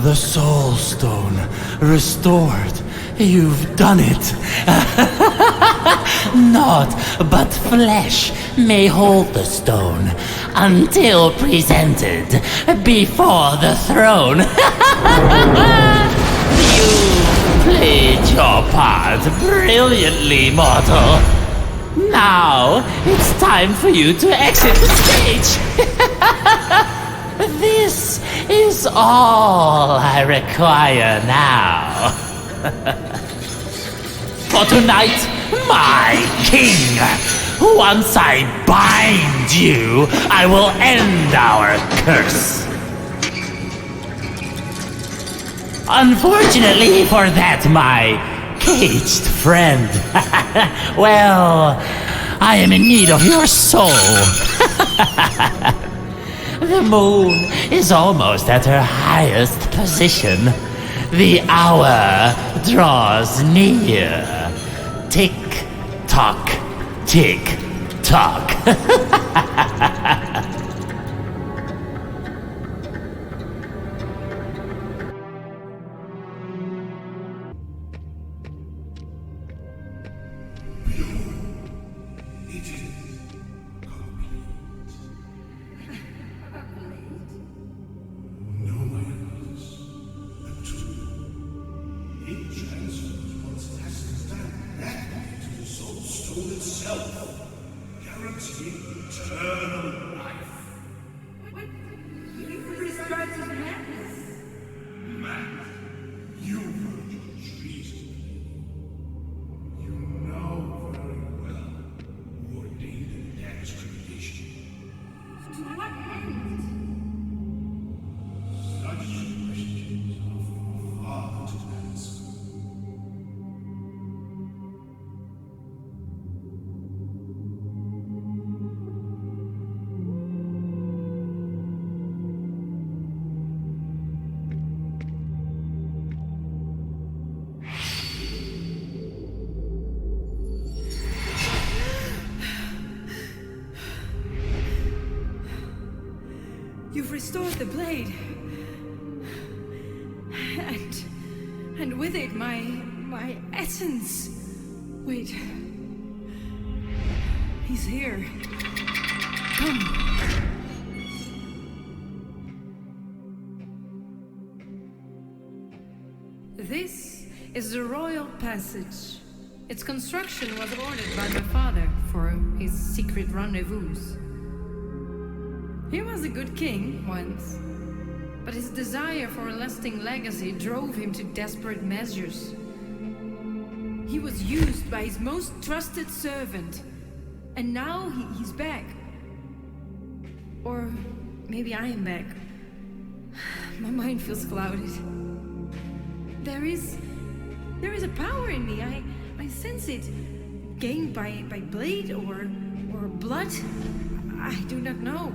The Soul Stone restored. You've done it. Naught but flesh may hold the stone until presented before the throne. You played your part brilliantly, mortal. Now it's time for you to exit the stage. This is all I require now. For tonight, my king, once I bind you, I will end our curse. Unfortunately for that, my caged friend, well, I am in need of your soul. The moon is almost at her highest position. The hour draws near. Tick tock, tick tock. You've restored the blade. And with it my essence. Wait. He's here. Come. This is the Royal Passage. Its construction was ordered by my father for his secret rendezvous. He was a good king once, but his desire for a lasting legacy drove him to desperate measures. He was used by his most trusted servant, and now he's back. Or maybe I am back. My mind feels clouded. There is a power in me. I sense it. Gained by blade or blood? I do not know.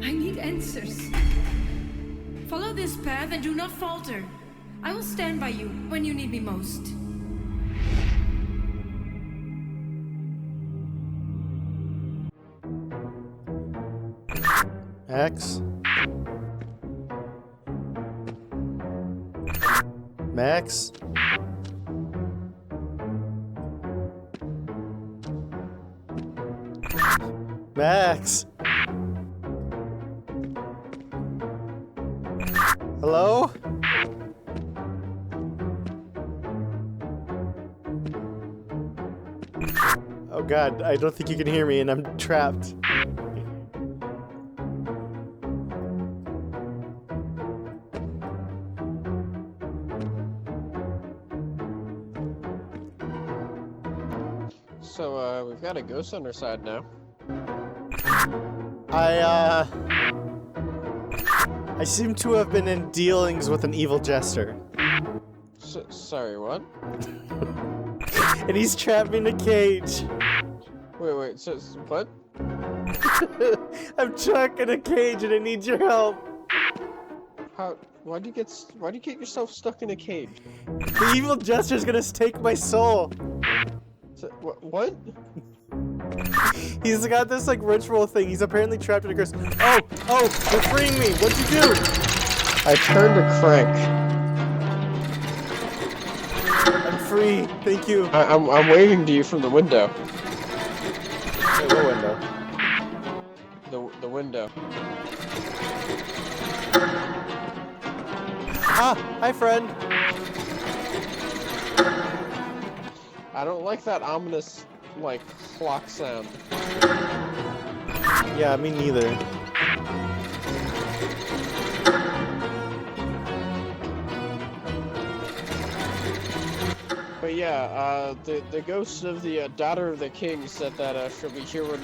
I need answers. Follow this path and do not falter. I will stand by you when you need me most. Max? Max? Max? Hello? Oh god, I don't think you can hear me and I'm trapped. So, we've got a ghost on our side now. I seem to have been in dealings with an evil jester. Sorry, what? And he's trapped me in a cage. Wait, so, what? I'm trapped in a cage and I need your help. Why do you get yourself stuck in a cage? The evil jester's gonna take my soul. So, what? He's got this like ritual thing. He's apparently trapped in a curse. Oh, you're freeing me. What'd you do? I turned a crank. I'm free. Thank you. I'm waving to you from the window. Wait, what window? The window. Ah, hi, friend. I don't like that ominous, like, clock sound. Yeah, me neither. But yeah, the ghost of the daughter of the king said that she'll be here when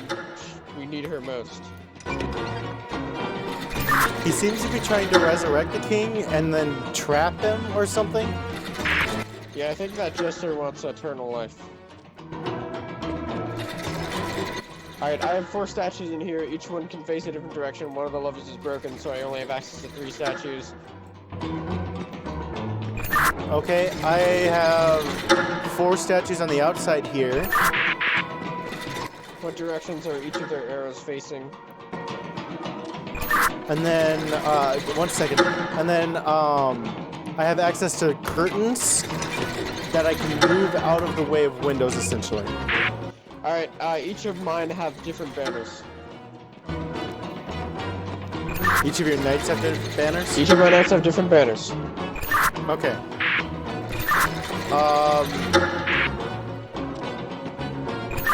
we need her most. He seems to be trying to resurrect the king and then trap him or something. Yeah, I think that jester wants eternal life. Alright, I have 4 statues in here. Each one can face a different direction. One of the levers is broken, so I only have access to 3 statues. Okay, I have 4 statues on the outside here. What directions are each of their arrows facing? And then, 1 second. And then, I have access to curtains that I can move out of the way of windows, essentially. Alright, each of mine have different banners. Each of your knights have different banners? Each of my knights have different banners. Okay.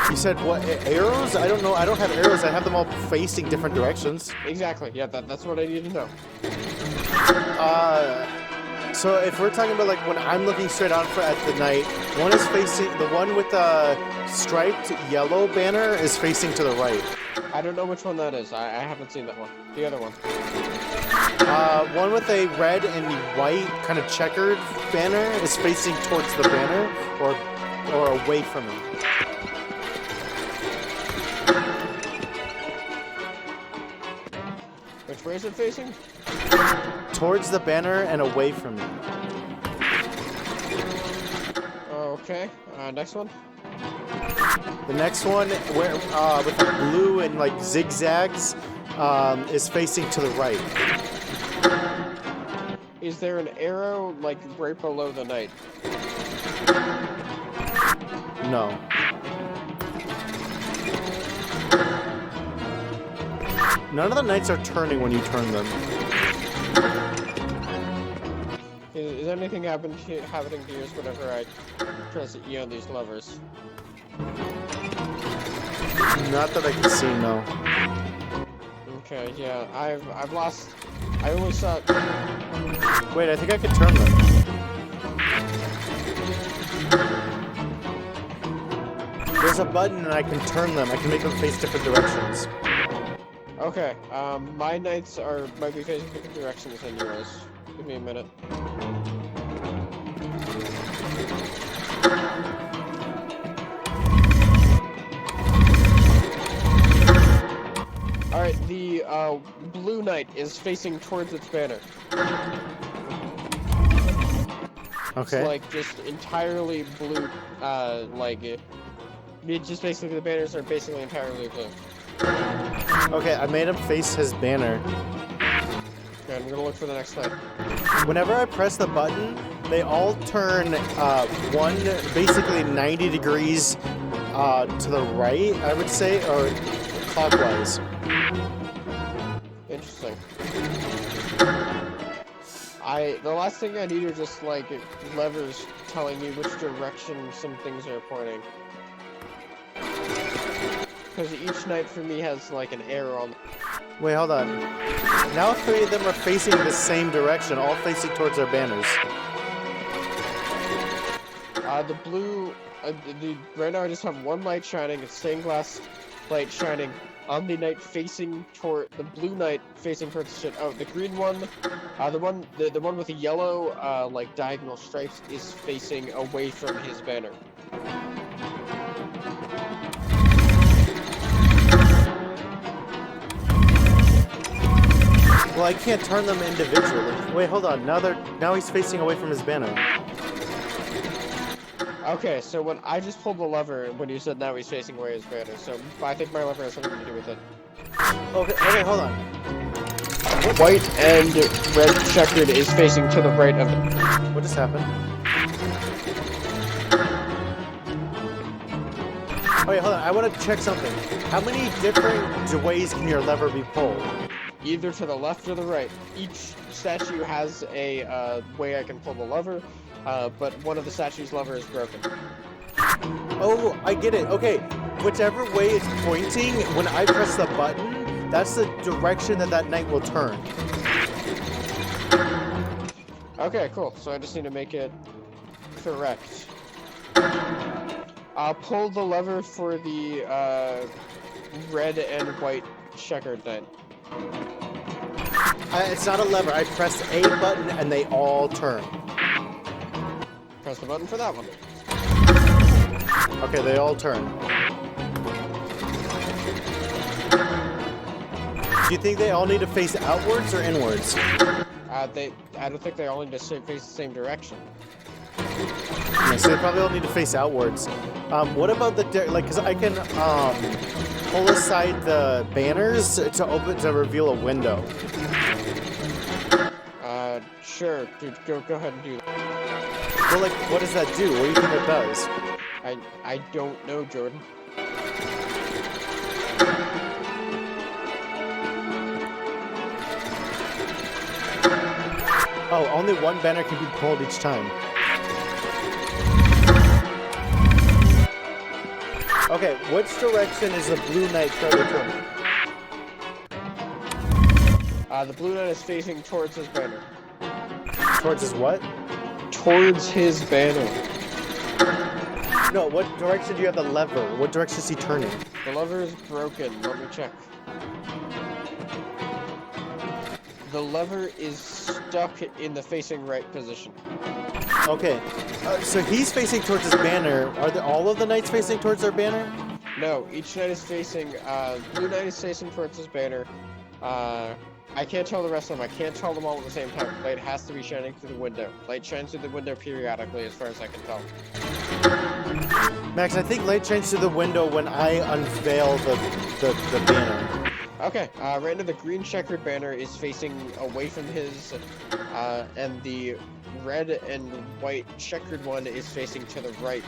You said what, arrows? I don't know, I don't have arrows, I have them all facing different directions. Exactly, yeah, that's what I need to know. So if we're talking about like when I'm looking straight on at the knight, one is facing, the one with the striped yellow banner is facing to the right. I don't know which one that is. I haven't seen that one. The other one. One with a red and white kind of checkered banner is facing towards the banner or away from it. Which way is it facing? Towards the banner and away from me. Okay. Next one. The next one, where with the blue and like zigzags, is facing to the right. Is there an arrow like right below the knight? No. None of the knights are turning when you turn them. Is anything happening to yours whenever I press E on these levers? Not that I can see, no. Okay, yeah, I've lost. I only saw. Wait, I think I can turn them. There's a button and I can turn them. I can make them face different directions. Okay, my knights might be facing different directions than yours. Give me a minute. Alright, the blue knight is facing towards its banner. Okay. It's like just entirely blue, just basically the banners are basically entirely blue. Okay, I made him face his banner. Okay, I'm gonna look for the next knight. Whenever I press the button, they all turn one basically 90 degrees to the right, I would say, or clockwise. Interesting. The last thing I need are just like levers telling me which direction some things are pointing. Because each knight for me has like an arrow on. Wait, hold on. Now 3 of them are facing the same direction, all facing towards their banners. The blue, right now I just have one light shining, it's stained glass light shining on the knight facing toward, the blue knight facing towards the shit. Oh, the green one, the one with the yellow, like diagonal stripes is facing away from his banner. Well, I can't turn them individually. Wait, hold on. Now he's facing away from his banner. Okay, so when I just pulled the lever when you said now he's facing away his banner, so I think my lever has something to do with it. Okay, hold on. White and red checkered is facing to the right of the... What just happened? Oh wait, hold on. I want to check something. How many different ways can your lever be pulled? Either to the left or the right. Each statue has a way I can pull the lever, but one of the statue's lever is broken. Oh, I get it. Okay, whichever way it's pointing, when I press the button, that's the direction that knight will turn. Okay, cool. So I just need to make it correct. I'll pull the lever for the red and white checkered knight. It's not a lever. I press a button and they all turn. Press the button for that one. Okay, they all turn. Do you think they all need to face outwards or inwards? I don't think they all need to face the same direction. Okay, so they probably all need to face outwards. What about the because I can pull aside the banners to reveal a window. Sure. Dude, go ahead and do that. Well, like, what does that do? What do you think it does? I don't know, Jordan. Oh, only one banner can be pulled each time. Okay, which direction is the blue knight trying to turn? The blue knight is facing towards his banner. Towards his what? Towards his banner. No, what direction do you have the lever? What direction is he turning? The lever is broken. Let me check. The lever is stuck in the facing right position. Okay, so he's facing towards his banner. Are all of the knights facing towards their banner? No, each knight is facing, blue knight is facing towards his banner. I can't tell the rest of them. I can't tell them all at the same time. Light has to be shining through the window. Light shines through the window periodically, as far as I can tell. Max, I think light shines through the window when I unveil the banner. Okay, right now the green checkered banner is facing away from his, and the red and white checkered one is facing to the right.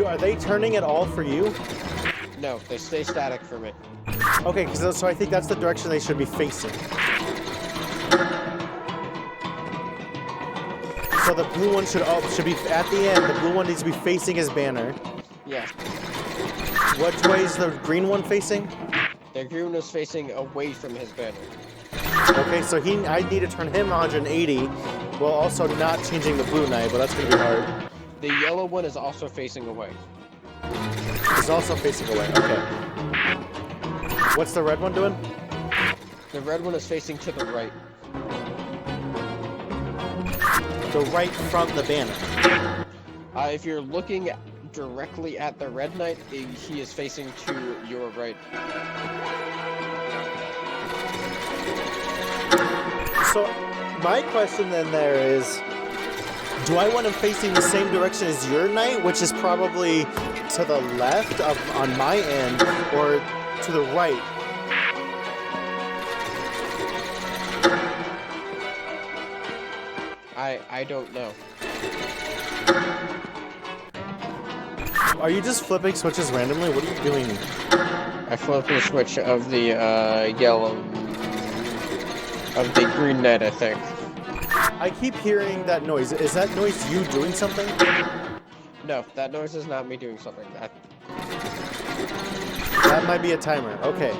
Are they turning at all for you? No, they stay static for me. Okay, so I think that's the direction they should be facing. So the blue one should be at the end. The blue one needs to be facing his banner. Yeah. Which way is the green one facing? The green one is facing away from his banner. Okay, so I need to turn him 180, while also not changing the blue knight, but that's gonna be hard. The yellow one is also facing away. He's also facing away. Okay. What's the red one doing? The red one is facing to the right. The right from the banner. If you're looking directly at the red knight, he is facing to your right. So, my question then there is, do I want him facing the same direction as your knight, which is probably to the left on my end, or to the right? I don't know. Are you just flipping switches randomly? What are you doing? I flipped the switch of the yellow, of the green knight, I think. I keep hearing that noise. Is that noise you doing something? No, that noise is not me doing something. That might be a timer. Okay.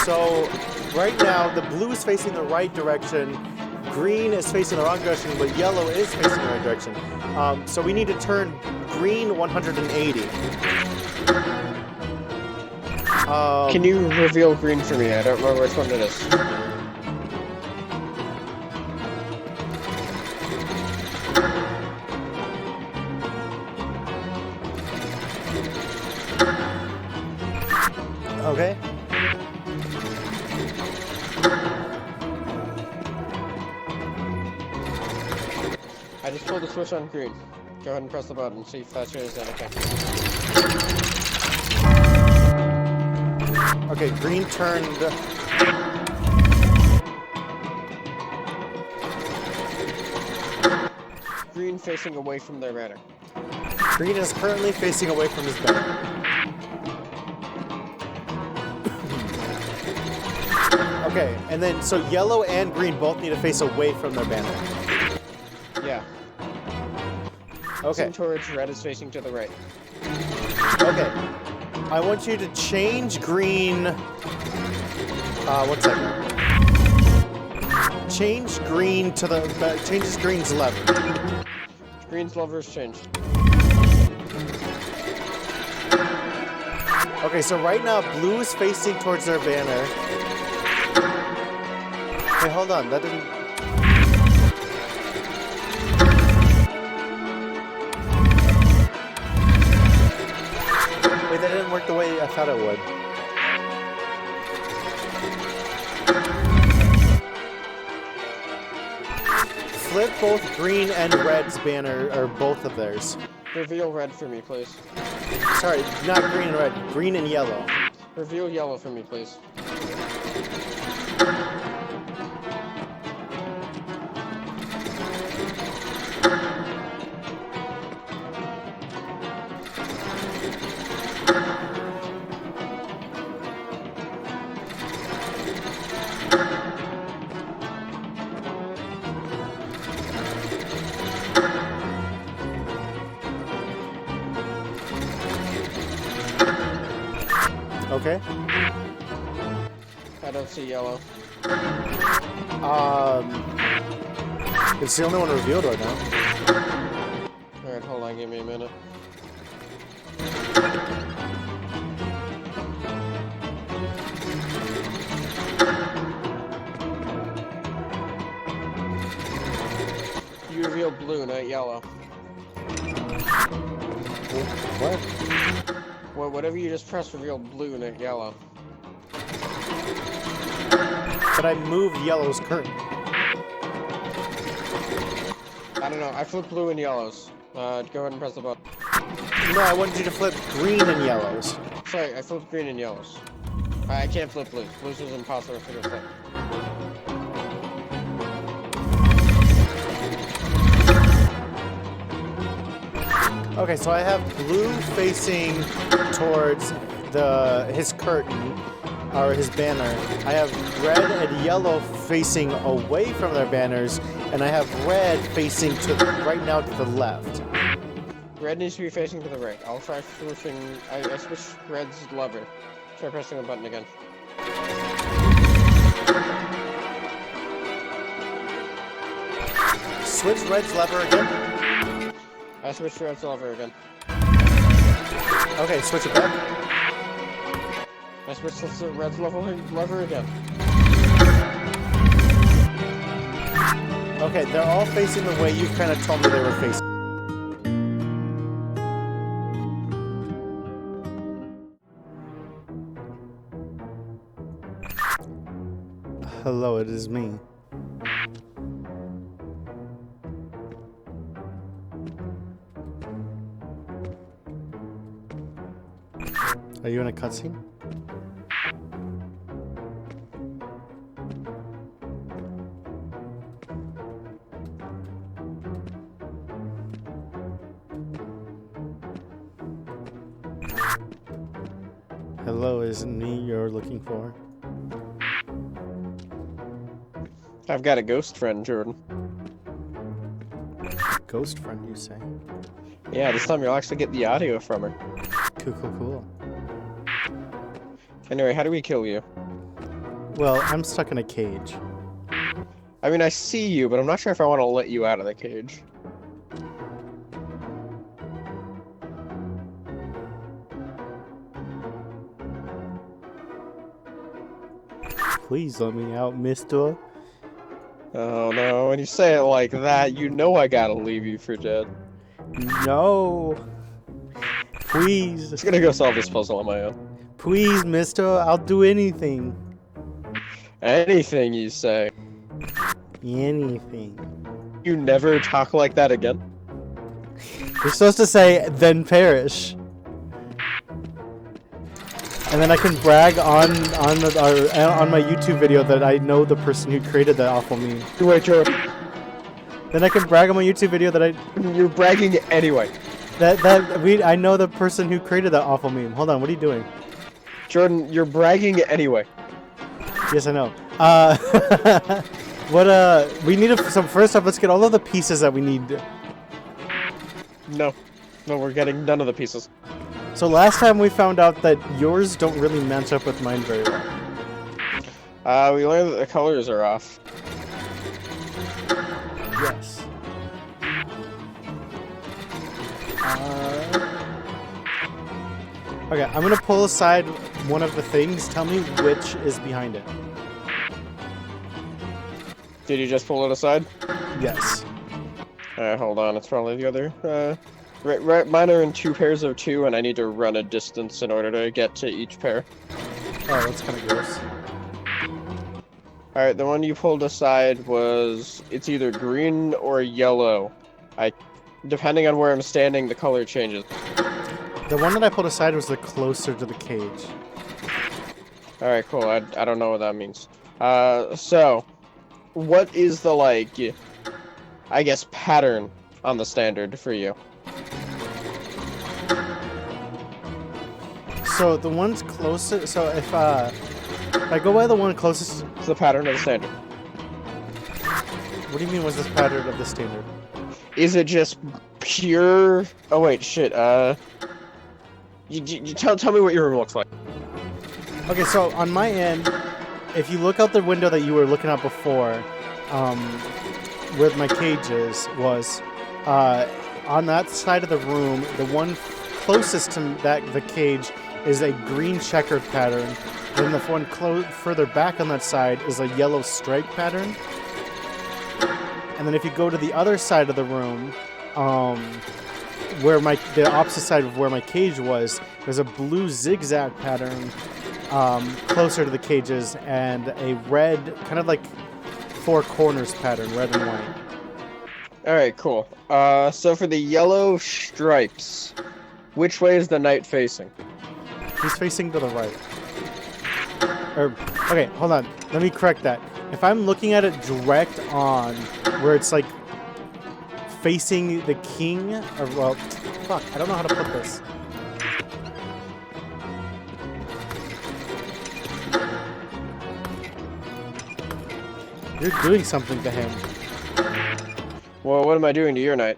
So, right now, the blue is facing the right direction, green is facing the wrong direction, but yellow is facing the right direction. So we need to turn green 180. Can you reveal green for me? I don't remember which one it is. Okay. I just pulled the switch on green. Go ahead and press the button, see if that changes anything. Okay, green turned. Green facing away from their banner. Green is currently facing away from his banner. Okay, and then so yellow and green both need to face away from their banner. Yeah. Okay. Facing towards red is facing to the right. Okay. I want you to change green. 1 second. Change green to the. Changes green's lever. Green's lever's changed. Okay, so right now blue is facing towards their banner. Hey, hold on. That didn't. Wait, that didn't work the way I thought it would. Flip both green and red's banner, or both of theirs. Reveal red for me, please. Sorry, not green and red. Green and yellow. Reveal yellow for me, please. Okay. I don't see yellow. It's the only one revealed right now. Alright, hold on, give me a minute. You revealed blue, not yellow. What? Well, whatever you just pressed revealed blue, not yellow. But I moved yellow's curtain. I don't know, I flipped blue and yellows. Go ahead and press the button. No, I wanted you to flip green and yellows. Sorry, I flipped green and yellows. I can't flip blues. Blues is impossible for me to flip. Okay, so I have blue facing towards his curtain, or his banner. I have red and yellow facing away from their banners, and I have red facing right now to the left. Red needs to be facing to the right. I'll try switching. I switched red's lever. Try pressing the button again. Switch red's lever again. I switched red's lever again. Okay, switch it back. I switched the red's lever again. Okay, they're all facing the way you kind of told me they were facing. Hello, it is me. Are you in a cutscene? Hello, isn't me you're looking for? I've got a ghost friend, Jordan. Ghost friend, you say? Yeah, this time you'll actually get the audio from her. Cool, cool, cool. Anyway, how do we kill you? Well, I'm stuck in a cage. I mean, I see you, but I'm not sure if I want to let you out of the cage. Please let me out, mister. Oh no, when you say it like that, you know I gotta leave you for dead. No. Please. Just gonna go solve this puzzle on my own. Please, mister. I'll do anything. Anything you say. Anything. You never talk like that again? You're supposed to say, then perish. And then I can brag on my YouTube video that I know the person who created that awful meme. Wait, Jordan. Then I can brag on my YouTube video that You're bragging anyway. I know the person who created that awful meme. Hold on, what are you doing? Jordan, you're bragging anyway. Yes, I know. We need some. First off, let's get all of the pieces that we need. No, we're getting none of the pieces. So last time we found out that yours don't really match up with mine very well. We learned that the colors are off. Yes. Okay, I'm gonna pull aside one of the things. Tell me which is behind it. Did you just pull it aside? Yes. Hold on, it's probably the other. Right, mine are in 2 pairs of 2, and I need to run a distance in order to get to each pair. Oh, that's kind of gross. Alright, the one you pulled aside it's either green or yellow. Depending on where I'm standing, the color changes. The one that I pulled aside was the closer to the cage. Alright, cool, I don't know what that means. So, what is the, I guess, pattern on the standard for you? So the one's closest. So if I go by the one closest, It's the pattern of the standard. what do you mean? Was this pattern of the standard? Is it just pure? Oh wait, shit. You tell me what your room looks like. Okay, so on my end, if you look out the window that you were looking at before, where my cage was on that side of the room. The one closest to the cage is a green checkered pattern. Then the one further back on that side is a yellow stripe pattern. And then if you go to the other side of the room, where the opposite side of where my cage was, there's a blue zigzag pattern closer to the cages, and a red, kind of like 4 corners pattern, red and white. Alright, cool. So for the yellow stripes, which way is the knight facing? He's facing to the right. Okay, hold on. Let me correct that. If I'm looking at it direct on, where it's like facing the king, or well, fuck, I don't know how to put this. You're doing something to him. Well, what am I doing to your knight?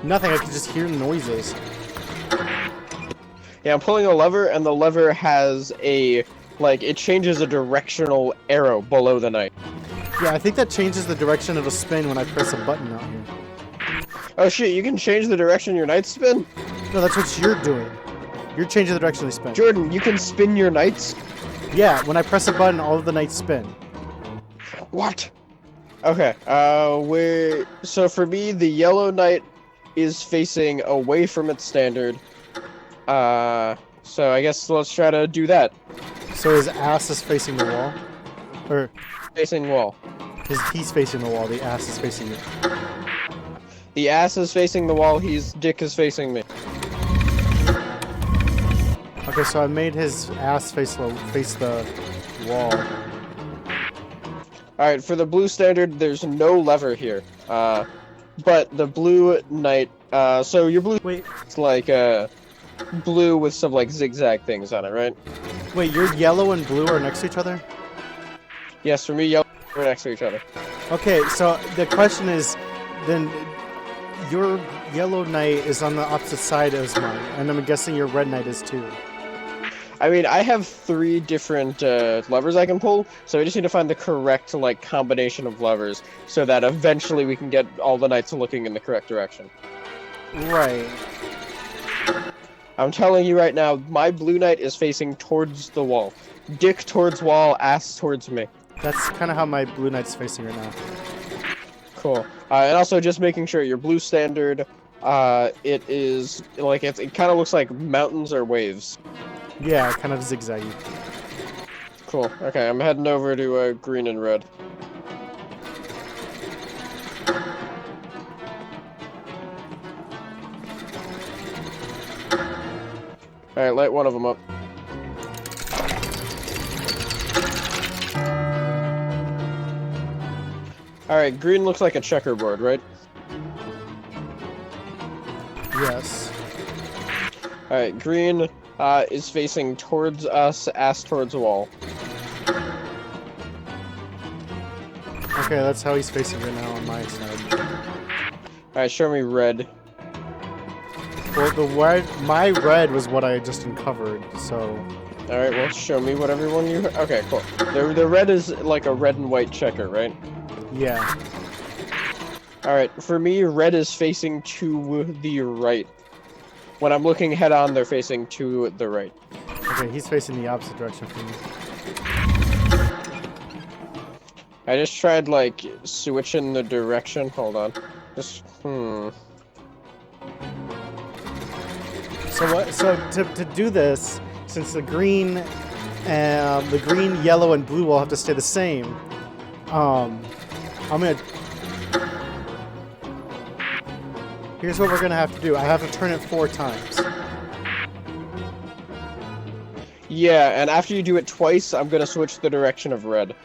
Nothing, I can just hear noises. Yeah, I'm pulling a lever, and the lever has it changes a directional arrow below the knight. Yeah, I think that changes the direction it'll spin when I press a button out here. Oh shit, you can change the direction your knights spin? No, that's what you're doing. You're changing the direction they spin. Jordan, you can spin your knights? Yeah, when I press a button, all of the knights spin. What? Okay, so for me, the yellow knight is facing away from its standard. So I guess let's try to do that. So his ass is facing the wall? Or Facing wall. he's facing the wall, the ass is facing it. The ass is facing the wall, dick is facing me. Okay, so I made his ass face the wall. Alright, for the blue standard, there's no lever here. But the blue knight, so your blue Wait, it's like, blue with some, zigzag things on it, right? wait, your yellow and blue are next to each other? Yes, for me, yellow, we're next to each other. Okay, so the question is, then your yellow knight is on the opposite side as mine, and I'm guessing your red knight is too. I mean, I have 3 different levers I can pull, so I just need to find the correct combination of levers, so that eventually we can get all the knights looking in the correct direction. Right. I'm telling you right now, my blue knight is facing towards the wall. Dick towards wall, ass towards me. That's kind of how my blue knight's facing right now. Cool. And also just making sure your blue standard, it is it kind of looks like mountains or waves. Yeah, kind of zigzaggy. Cool. Okay, I'm heading over to green and red. Alright, light one of them up. Alright, green looks like a checkerboard, right? Yes. Alright, green is facing towards us, ass towards the wall. Okay, that's how he's facing right now on my side. Alright, show me red. Well, my red was what I just uncovered, so... Alright, well, show me what everyone you... Okay, cool. The red is like a red and white checker, right? Yeah. Alright, for me, red is facing to the right. When I'm looking head on, they're facing to the right. Okay, he's facing the opposite direction from me. I just tried, like, switching the direction. Hold on. Just, So what? So to do this, since the green, yellow, and blue will have to stay the same, I'm gonna... Here's what we're gonna have to do. I have to turn it 4 times. Yeah, and after you do it twice, I'm gonna switch the direction of red.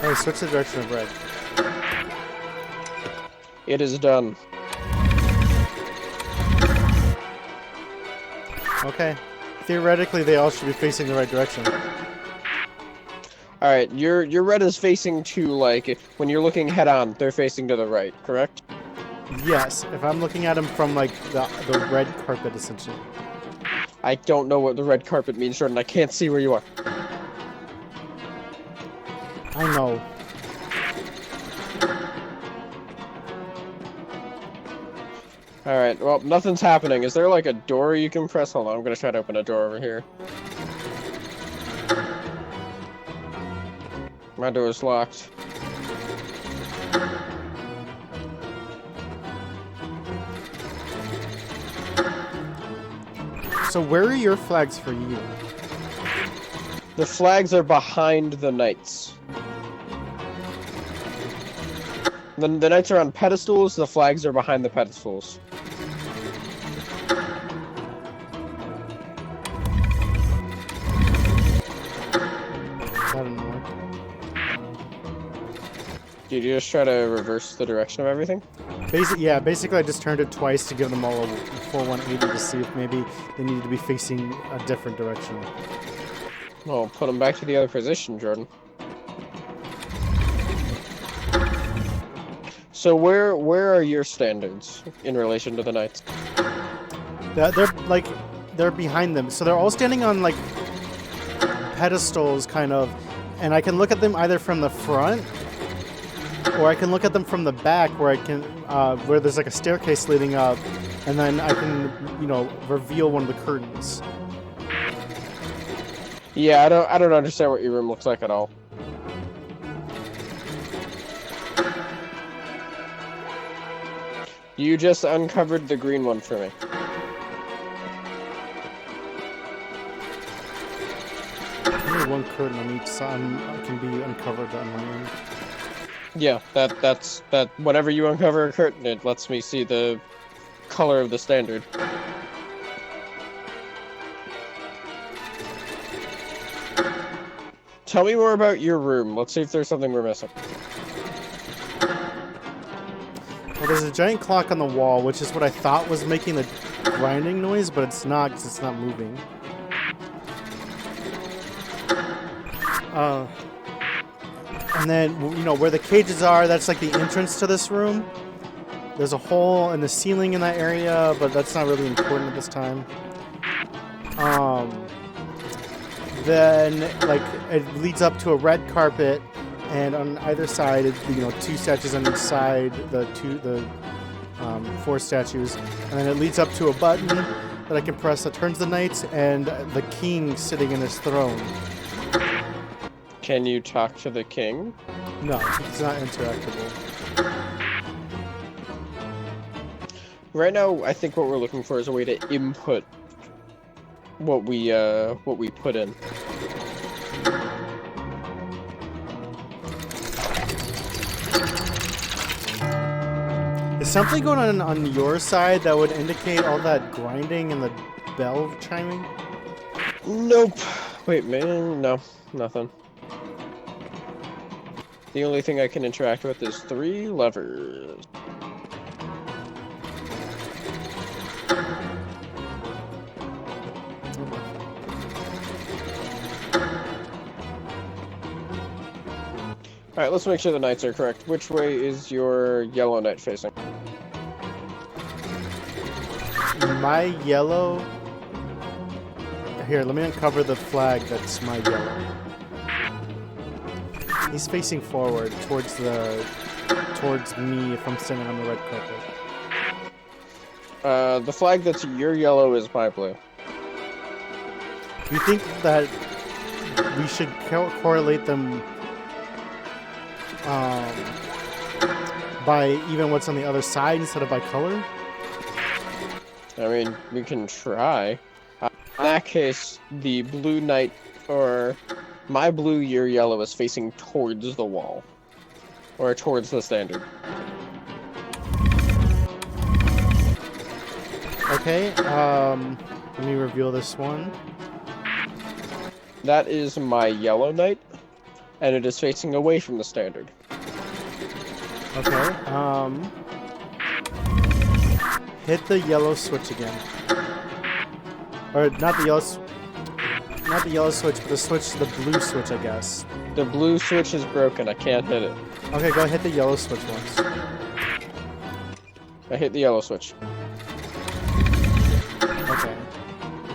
Alright, switch the direction of red. It is done. Okay. Theoretically, they all should be facing the right direction. Alright, your red is facing to, like, when you're looking head on, they're facing to the right, correct? Yes, if I'm looking at them from, like, the red carpet, essentially. I don't know what the red carpet means, Jordan. I can't see where you are. I know. Alright, well, nothing's happening. Is there, like, a door you can press? Hold on, I'm gonna try to open a door over here. My door is locked. So where are your flags for you? The flags are behind the knights. The knights are on pedestals, the flags are behind the pedestals. That didn't work. Did you just try to reverse the direction of everything? Basically I just turned it twice to give them all a full 180 to see if maybe they needed to be facing a different direction. Well, put them back to the other position, Jordan. So where are your standards in relation to the knights? They're behind them, so they're all standing on like pedestals, kind of, and I can look at them either from the front, or I can look at them from the back, where I can, where there's like a staircase leading up, and then I can, reveal one of the curtains. Yeah, I don't understand what your room looks like at all. You just uncovered the green one for me. Only one curtain on each side can be uncovered on my end. Yeah, that's whenever you uncover a curtain, it lets me see the color of the standard. Tell me more about your room. Let's see if there's something we're missing. Well, there's a giant clock on the wall, which is what I thought was making the grinding noise, but it's not, because it's not moving. And then, where the cages are, that's like the entrance to this room. There's a hole in the ceiling in that area, but that's not really important at this time. Then, like, it leads up to a red carpet, and on either side, two statues on each side, the 4 statues, and then it leads up to a button that I can press that turns the knights, and the king sitting in his throne. Can you talk to the king? No, it's not interactable. Right now, I think what we're looking for is a way to input what we put in. something going on your side that would indicate all that grinding and the bell chiming? Nope. Wait, man, no, nothing. The only thing I can interact with is 3 levers. Alright, let's make sure the knights are correct. Which way is your yellow knight facing? My yellow... Here, let me uncover the flag that's my yellow. He's facing forward towards me if I'm standing on the red carpet. The flag that's your yellow is my blue. You think that we should correlate them by even what's on the other side instead of by color? I mean, we can try. In that case, the blue knight, or my blue, your yellow, is facing towards the wall. Or towards the standard. Okay, let me reveal this one. That is my yellow knight, and it is facing away from the standard. Okay, hit the yellow switch again. Or not the yellow switch, but the blue switch, I guess. The blue switch is broken, I can't hit it. Okay, go hit the yellow switch once. I hit the yellow switch. Okay.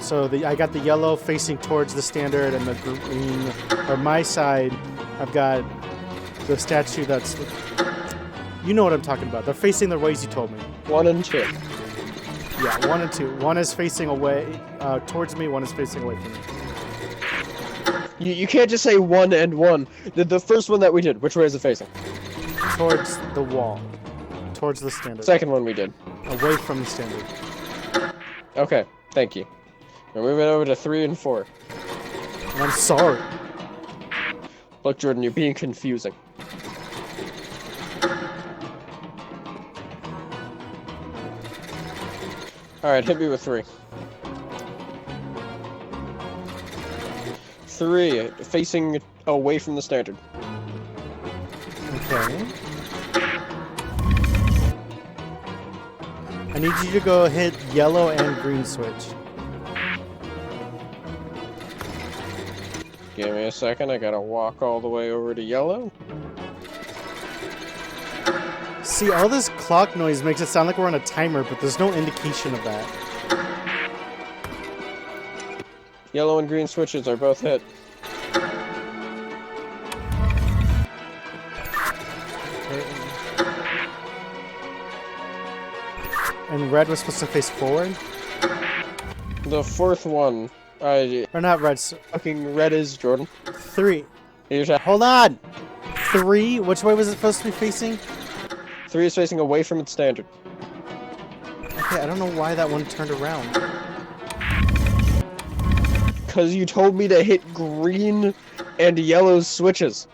So I got the yellow facing towards the standard, and the green, or my side, I've got the statue that's... You know what I'm talking about. They're facing the ways you told me. 1 and 2. Yeah, 1 and 2. One is facing away towards me, one is facing away from me. You can't just say 1 and 1. The first one that we did, which way is it facing? Towards the wall. Towards the standard. Second one we did. Away from the standard. Okay, thank you. We're moving over to 3 and 4. And I'm sorry. Look, Jordan, you're being confusing. Alright, hit me with 3. 3, facing away from the standard. Okay. I need you to go hit yellow and green switch. Give me a second, I gotta walk all the way over to yellow. See, all this clock noise makes it sound like we're on a timer, but there's no indication of that. Yellow and green switches are both hit. And red was supposed to face forward? The fourth one, Or not red, fucking red is Jordan. 3. Here's Hold on! 3? Which way was it supposed to be facing? 3 is facing away from its standard. Okay, I don't know why that one turned around. Cause you told me to hit green and yellow switches.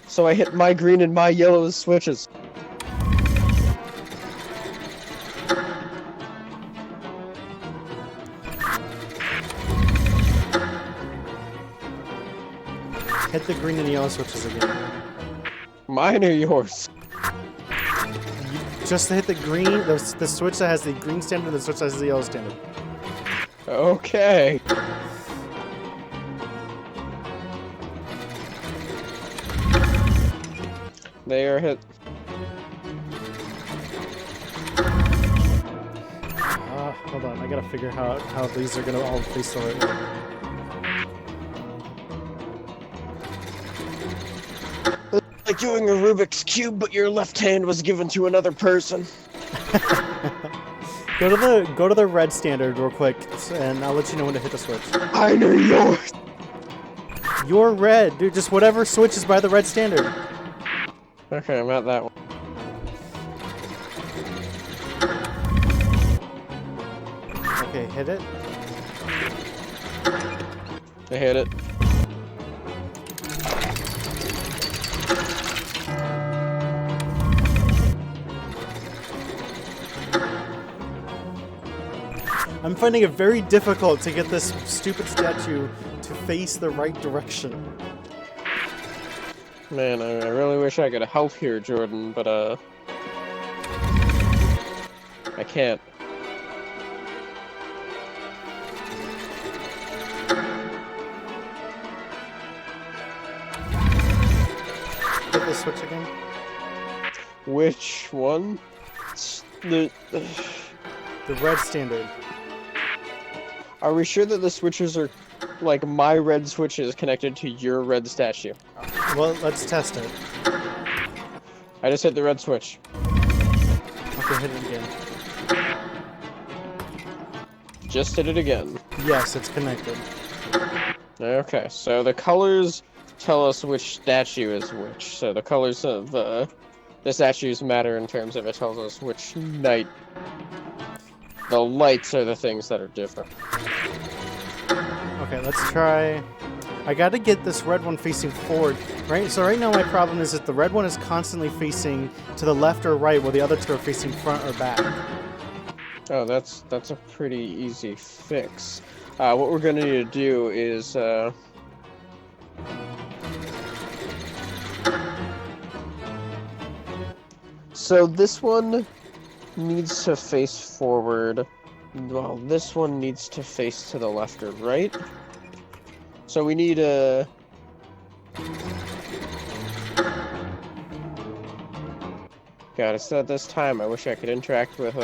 So I hit my green and my yellow switches. Hit the green and yellow switches again. Mine or yours? Just to hit the green, the switch that has the green standard and the switch that has the yellow standard. Okay. They are hit. Hold on, I gotta figure how these are gonna all face the right way. Like doing a Rubik's Cube, but your left hand was given to another person. Go to the red standard real quick, and I'll let you know when to hit the switch. I know yours. You're red, dude. Just whatever switch is by the red standard. Okay, I'm at that one. Okay, hit it. I hit it. I'm finding it very difficult to get this stupid statue to face the right direction. Man, I really wish I could help here, Jordan, but I can't. Hit the switch again. Which one? The red standard. Are we sure that the switches are like my red switch is connected to your red statue? Well, let's test it. I just hit the red switch. Okay, hit it again. Just hit it again. Yes, it's connected. Okay, so the colors tell us which statue is which. So the colors of the statues matter in terms of it tells us which knight. The lights are the things that are different. Okay, let's try. I gotta get this red one facing forward, right? So right now my problem is that the red one is constantly facing to the left or right, while the other two are facing front or back. Oh, that's a pretty easy fix. What we're gonna need to do is so this one needs to face forward. Well, this one needs to face to the left or right. So we need a... God, it's not this time. I wish I could interact with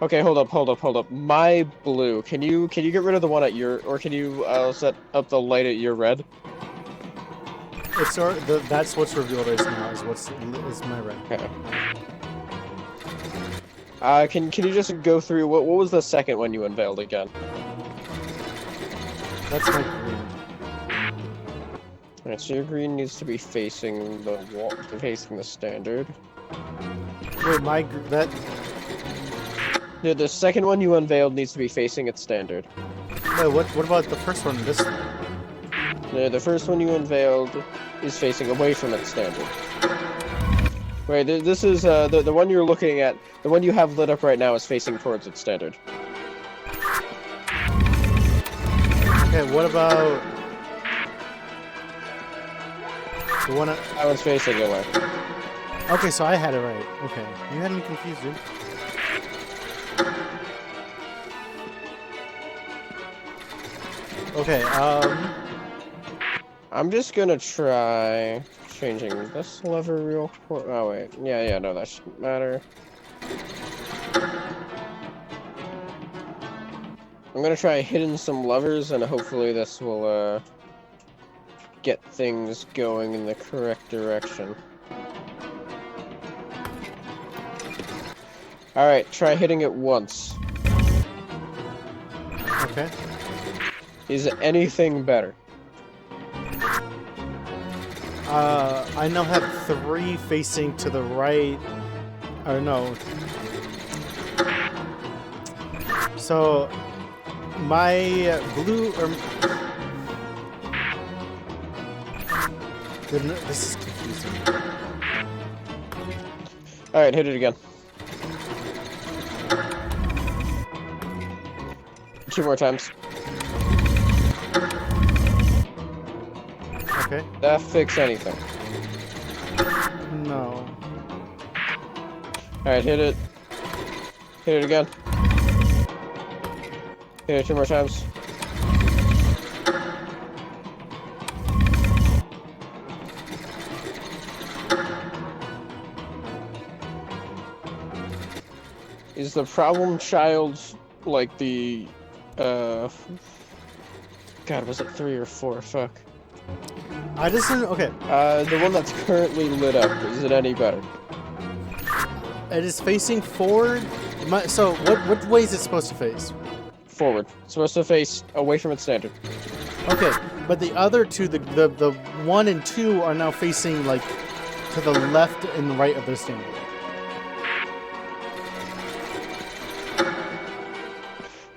Okay, hold up. My blue. Can you get rid of the one at your... Or can you set up the light at your red? It's that's what's revealed right now is my red. Okay. Can you just go through... What was the second one you unveiled again? That's my green. Alright, so your green needs to be facing the wall, facing the standard. Wait, that... Yeah, the second one you unveiled needs to be facing its standard. Wait, what about the first one? This one? No, the first one you unveiled is facing away from its standard. Wait, this is, the one you're looking at, the one you have lit up right now is facing towards its standard. Okay, what about... the one... That one's facing away. Okay, so I had it right. Okay. You had me confused, dude. Okay, I'm just gonna try changing this lever real quick. Oh, wait. Yeah, no, that shouldn't matter. I'm gonna try hitting some levers, and hopefully this will, get things going in the correct direction. Alright, try hitting it once. okay. Is it anything better? I now have 3 facing to the right. Or no. So, my blue or... This is confusing. Alright, hit it again. 2 more times. Okay. That fix anything? No. Alright, hit it. Hit it again. Hit it 2 more times. Is the problem child like the God, was it 3 or 4? Fuck. I just didn't... Okay. The one that's currently lit up, is it any better? It is facing forward. So, what way is it supposed to face? Forward. It's supposed to face away from its standard. Okay, but the other two, the 1 and 2 are now facing, like, to the left and right of their standard.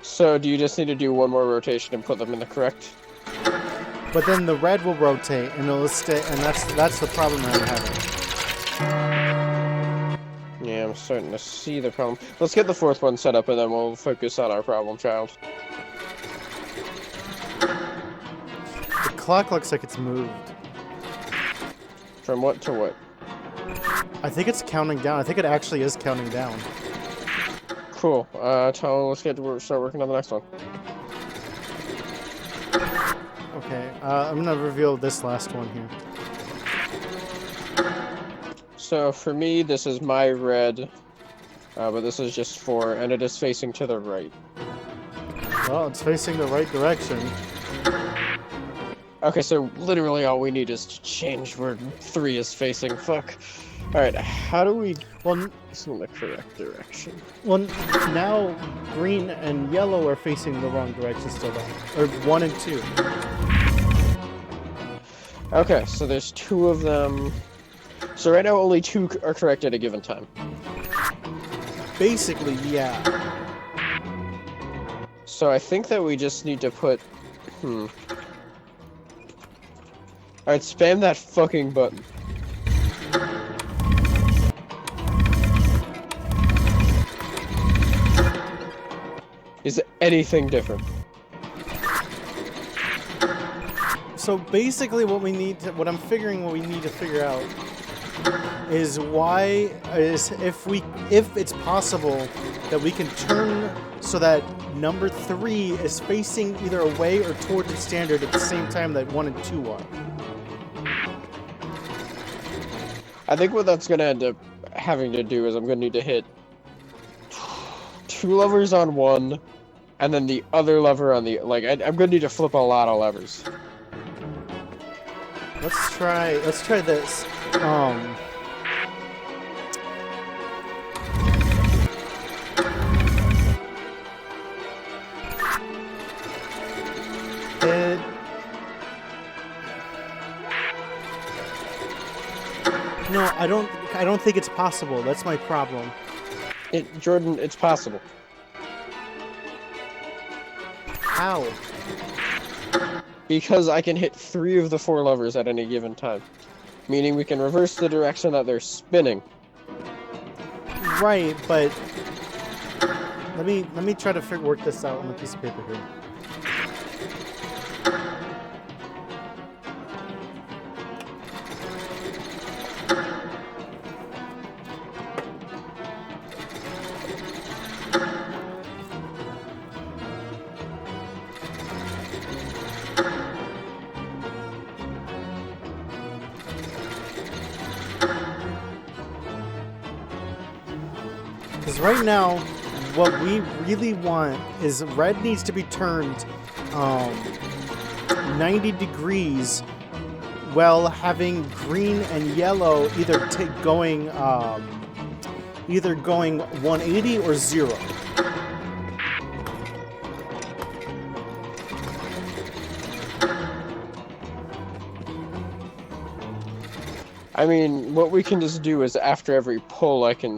So, do you just need to do 1 more rotation and put them in the correct? But then the red will rotate, and it'll stay, and that's the problem I'm having. Yeah, I'm starting to see the problem. Let's get the fourth one set up and then we'll focus on our problem child. The clock looks like it's moved. From what to what? I think it's counting down. I think it actually is counting down. Cool. Let's start working on the next one. Okay, I'm gonna reveal this last one here. So for me, this is my red, but this is just 4, and it is facing to the right. Well, it's facing the right direction. Okay, so literally all we need is to change where 3 is facing. Fuck. Alright, how do we Well, this in the correct direction? well, now green and yellow are facing the wrong direction still, though. Or 1 and 2. Okay, so there's 2 of them. So right now only 2 are correct at a given time. Basically, yeah. So I think that we just need to put... Alright, spam that fucking button. Is anything different? So basically what we need to, what I'm figuring what we need to figure out is if it's possible that we can turn so that number 3 is facing either away or toward the standard at the same time that 1 and 2 are. I think what that's gonna end up having to do is I'm gonna need to hit 2 levers on 1, and then the other lever on the... Like, I'm gonna need to flip a lot of levers. Let's try this. No, I don't think it's possible. That's my problem. Jordan, it's possible. How? Because I can hit 3 of the 4 levers at any given time. Meaning we can reverse the direction that they're spinning. Right, but let me try to work this out on a piece of paper here. Because right now, what we really want is red needs to be turned 90 degrees while having green and yellow either going 180 or 0. I mean, what we can just do is after every pull I can...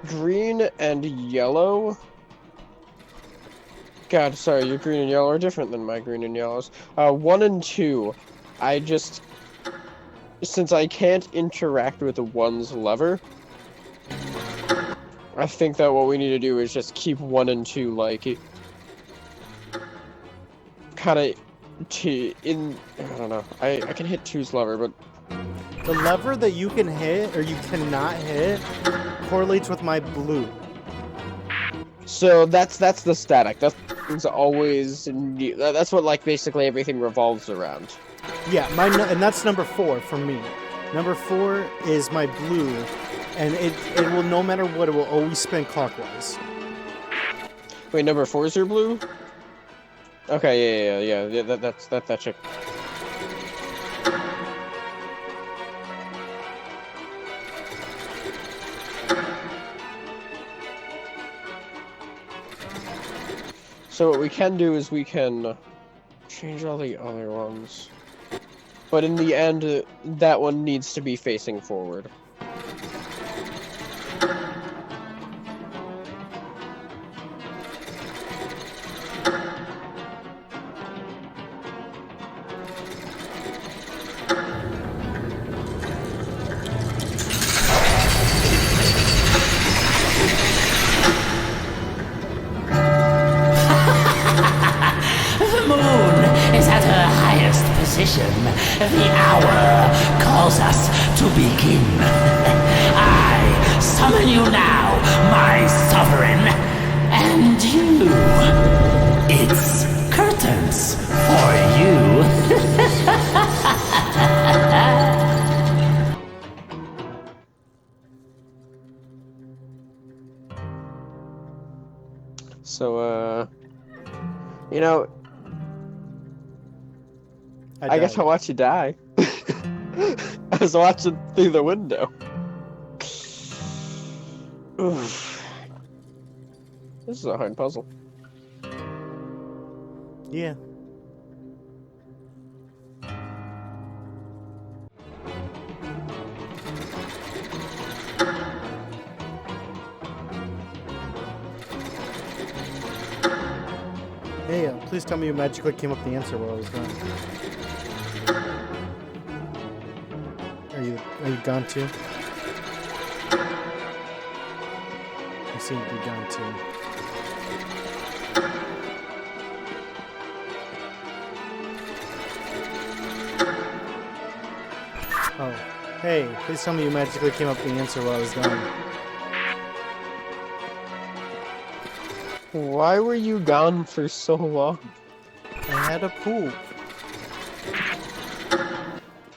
Green and yellow? God, sorry, your green and yellow are different than my green and yellows. 1 and 2, I just... Since I can't interact with the 1's lever, I think that what we need to do is just keep 1 and 2, like... Kinda... I don't know. I can hit 2's lever, but... The lever that you can hit or you cannot hit correlates with my blue. So that's the static. That's always that's what like basically everything revolves around. Yeah, and that's number 4 for me. Number 4 is my blue, and it will, no matter what, it will always spin clockwise. Wait, number 4 is your blue? Okay, yeah. That chick. So what we can do is we can change all the other ones. But in the end, that one needs to be facing forward. The hour calls us to begin. I summon you now, my sovereign. And you. It's curtains for you. So, you know, I guess died. I'll watch you die. I was watching through the window. Oof. This is a hard puzzle. Yeah. Hey, please tell me you magically came up with the answer while I was gone. Are you gone too? You seem to be gone too. Oh, hey, please tell me you magically came up with the answer while I was gone. Why were you gone for so long? I had a poop.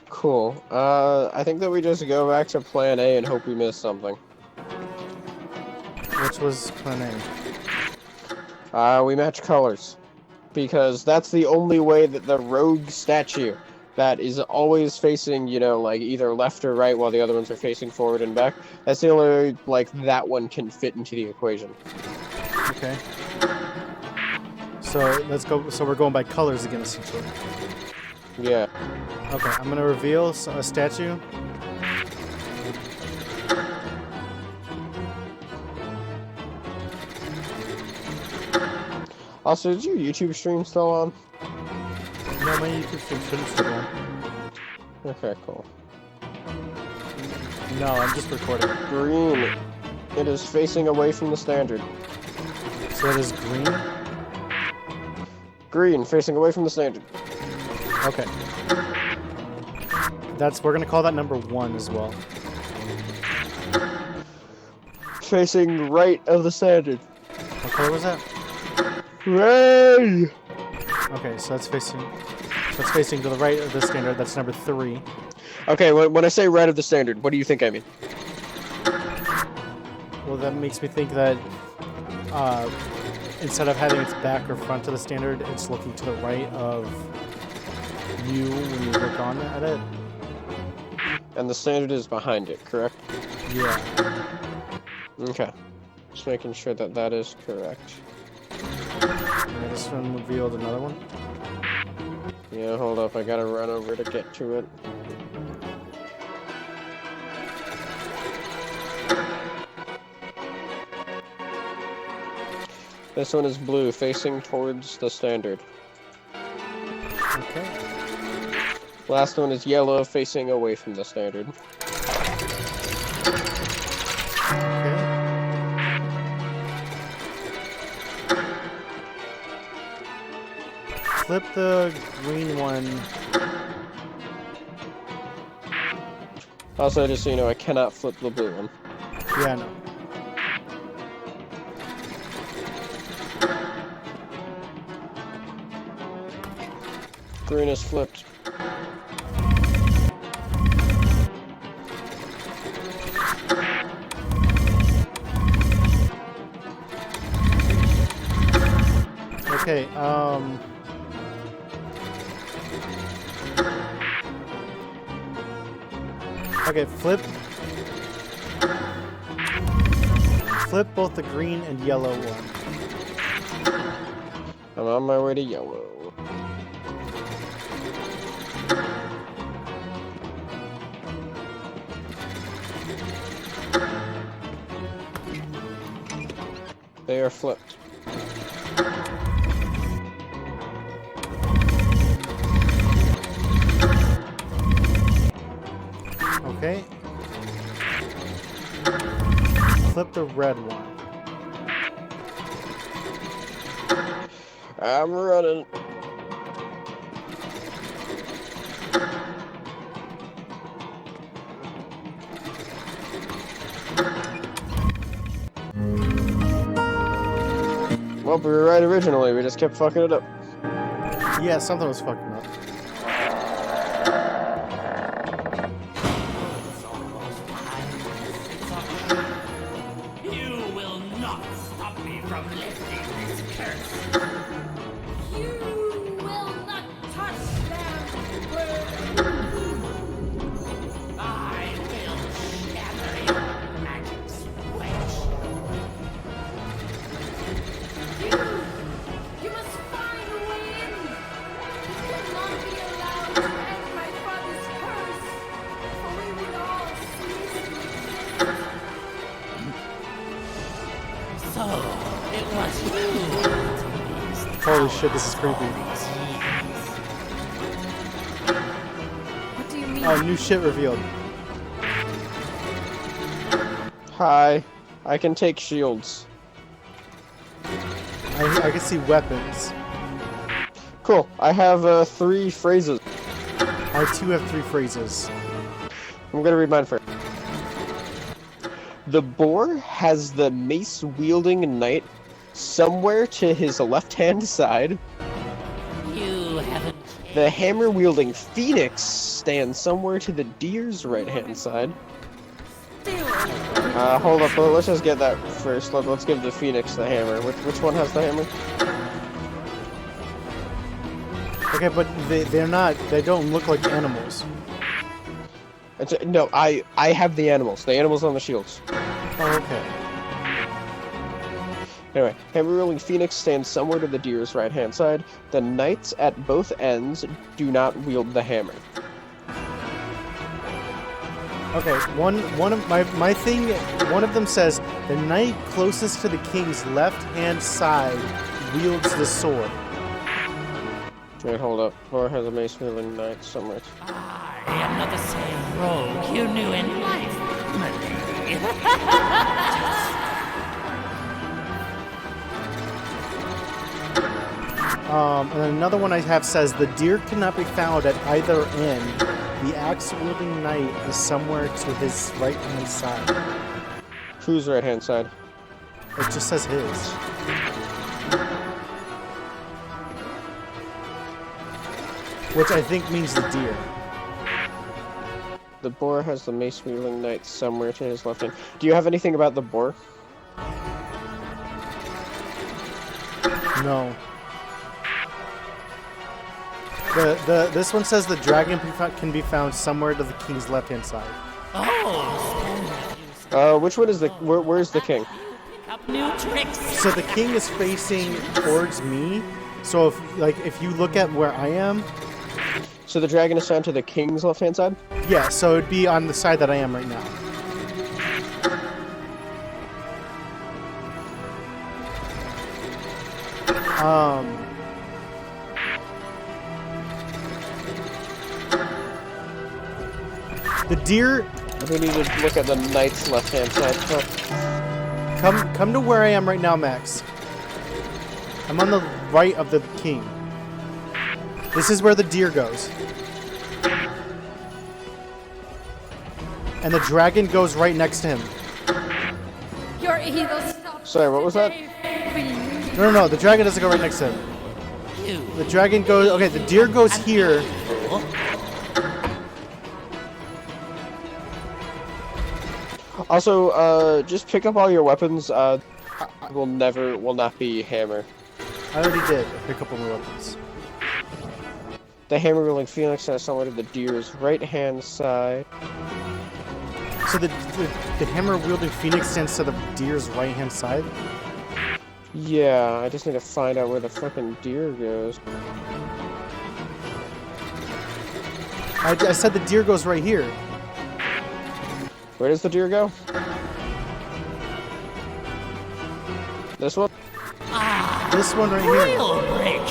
Cool. I think that we just go back to plan A and hope we miss something. Which was plan A. We match colors. Because that's the only way that the rogue statue that is always facing, you know, like either left or right while the other ones are facing forward and back, that's the only way, like, that one can fit into the equation. Okay. So let's go. So we're going by colors again, essentially. Yeah. Okay, I'm gonna reveal a statue. Also, is your YouTube stream still on? No, my YouTube stream shouldn't still on. Okay, cool. No, I'm just recording. Green. It is facing away from the standard. So it is green. Green, facing away from the standard. Okay. We're gonna call that number 1 as well. Facing right of the standard. What color was that? Red! Okay, so that's facing to the right of the standard. That's number 3. Okay, when I say right of the standard, what do you think I mean? Well, that makes me think that instead of having its back or front to the standard, it's looking to the right of you when you look on at it. And the standard is behind it, correct? Yeah. Okay. Just making sure that that is correct. And this one revealed another one. Yeah, hold up, I gotta run over to get to it. This one is blue, facing towards the standard. Okay. Last one is yellow, facing away from the standard. Okay. Flip the green one. Also, just so you know, I cannot flip the blue one. Yeah, no. Green is flipped. Okay, okay, flip both the green and yellow one. I'm on my way to yellow. They are flipped. Okay. Flip the red one. I'm running. Well, we were right originally. We just kept fucking it up. Yeah, something was fucking up. You will not stop me from lifting this curse. You will not touch them. I will shatter your magic switch. You must find a way in. You will not be allowed to end my father's curse, for we would all cease to exist. So, it was you. Holy shit, this is creepy. What do you mean? Oh, new shit revealed. Hi. I can take shields. I can see weapons. Cool. I have 3 phrases. I too have 3 phrases. I'm gonna read mine first. The boar has the mace-wielding knight somewhere to his left-hand side. You haven't The hammer-wielding phoenix stands somewhere to the deer's right-hand side. Still. Hold up. Let's just get that first. Let's give the phoenix the hammer. Which one has the hammer? Okay, but they're not. They don't look like animals. No, I have the animals. The animals on the shields. Oh, okay. Anyway, hammer-wielding phoenix stands somewhere to the deer's right-hand side. The knights at both ends do not wield the hammer. Okay, one of my thing. One of them says the knight closest to the king's left-hand side wields the sword. Wait, hold up. Boar has a mace-wielding knight somewhere. I am not the same rogue you knew in life, Marie. And then another one I have says the deer cannot be found at either end. The axe-wielding knight is somewhere to his right-hand side. Whose right-hand side? It just says his. Which I think means the deer. The boar has the mace-wielding knight somewhere to his left hand. Do you have anything about the boar? No. This one says the dragon can be found somewhere to the king's left-hand side. Oh, Which one is the... Where's the king? pick up new tricks. So the king is facing towards me. So if you look at where I am, So the dragon is found to the king's left-hand side? yeah, so it'd be on the side that I am right now. The deer, We need to look at the knight's left-hand side. Oh. come to where I am right now, Max. I'm on the right of the king. This is where the deer goes. And the dragon goes right next to him. Your evil stops. Sorry, what was that? No, the dragon doesn't go right next to him. You. The dragon goes, okay, the deer goes here. Also, just pick up all your weapons. Will not be hammer. I already did pick up all my weapons. The hammer-wielding phoenix has somewhere to the deer's right-hand side. So the hammer-wielding phoenix stands to the deer's right-hand side? Yeah, I just need to find out where the fucking deer goes. I said the deer goes right here. Where does the deer go? This one? This one right here. You'll break.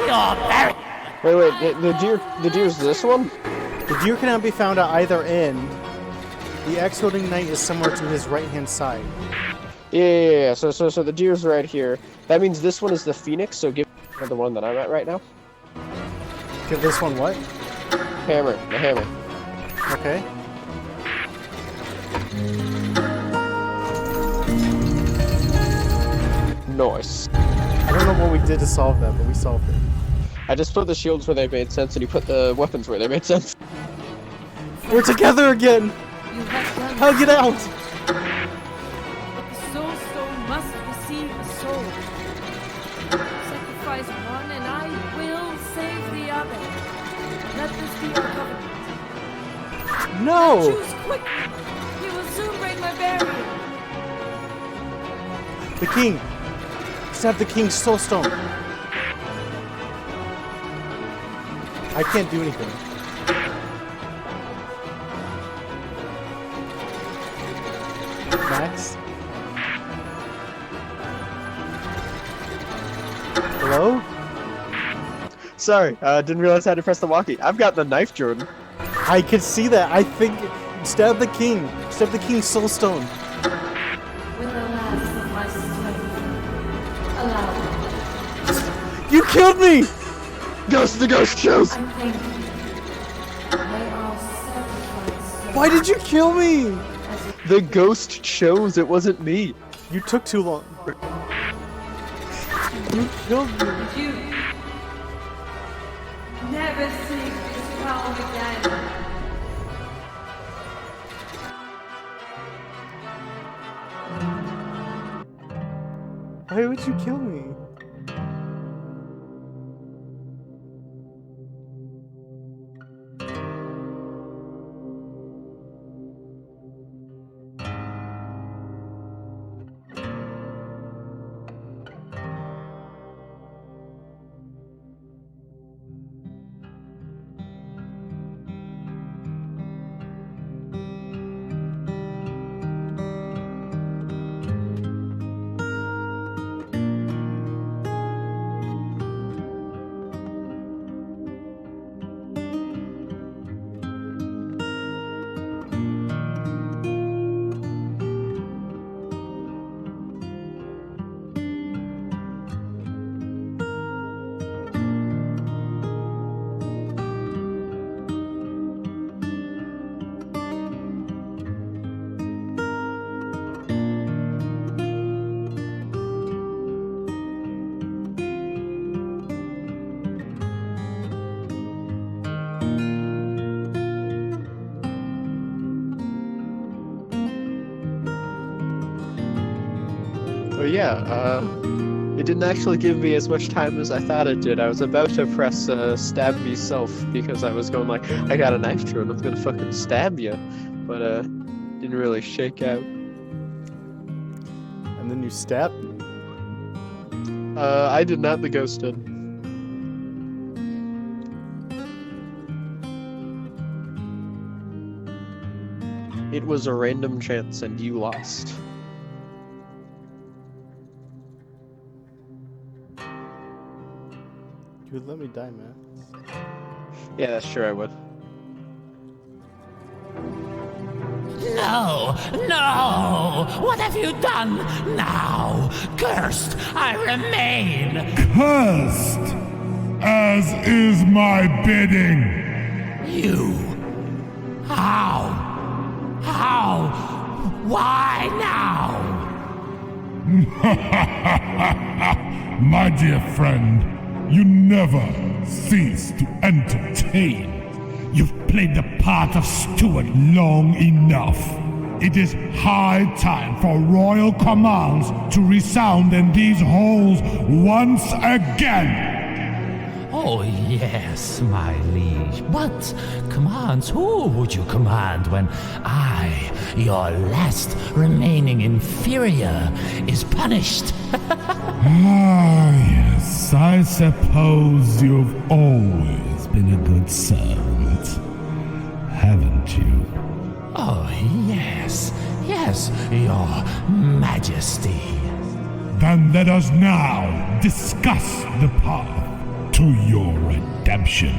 You're very. Wait, the deer's this one? The deer cannot be found at either end. The axe-wielding knight is somewhere to his right-hand side. Yeah. So the deer's right here. That means this one is the phoenix. So give me the one that I'm at right now. Give this one what? Hammer, the hammer. Okay. Nice. don't know what we did to solve that, but we solved it. I just put the shields where they made sense, and you put the weapons where they made sense. We're together again! You have done How get out? but the soul stone must receive a soul. Sacrifice one and I will save the other. Let this be our covenant. No! Choose quickly. He will soon break my barrier. The king! Stab the king's soul stone! I can't do anything. Max? Hello? Sorry, didn't realize I had to press the walkie. I've got the knife, Jordan. I could see that. I think... Stab the king! Stab the king's soul stone! With the last of my strength, allow me. You killed me! Ghost the ghost shows! I thank you. May our sacrifice Why did you kill me? The ghost chose, it wasn't me. You took too long. You killed me. you never seek this realm again. Why would you kill me? But yeah, it didn't actually give me as much time as I thought it did. I was about to press stab myself because I was going like, I got a knife through and I'm gonna fucking stab you. But didn't really shake out. And then you stabbed me. I did not, the ghost did. It was a random chance and you lost. You would let me die, man. Yeah, that's true, I would. No! No! What have you done? Now, cursed, I remain! Cursed, as is my bidding. You! How? How? Why now? My dear friend, you never cease to entertain. You've played the part of Stuart long enough. It is high time for royal commands to resound in these halls once again. Oh, yes, my liege. But commands, who would you command when I, your last remaining inferior, is punished? Ah, yes, I suppose you've always been a good servant, haven't you? Oh, yes, yes, your majesty. Then let us now discuss the path to your redemption.